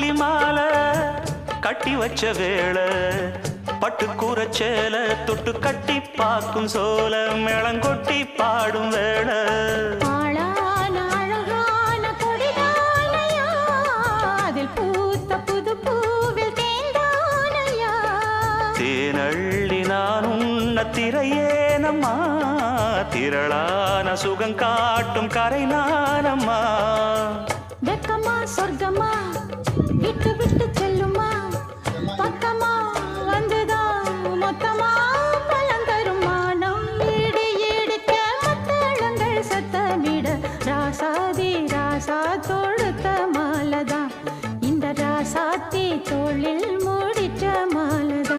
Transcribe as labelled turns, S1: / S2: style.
S1: மல்லி மாலை கட்டி வச்ச வேளை பட்டு கூரச்சேல தொட்டு கட்டி பார்க்கும் சோல மேளங்கொட்டி பாடும் வேளை தேனள்ளி நான் உன்ன திரையேனம்மா திரளான சுகம் காட்டும் கரை நானம்மா
S2: வெக்கமா சொர்க்கமா விட்டு விட்டு செல்லுமா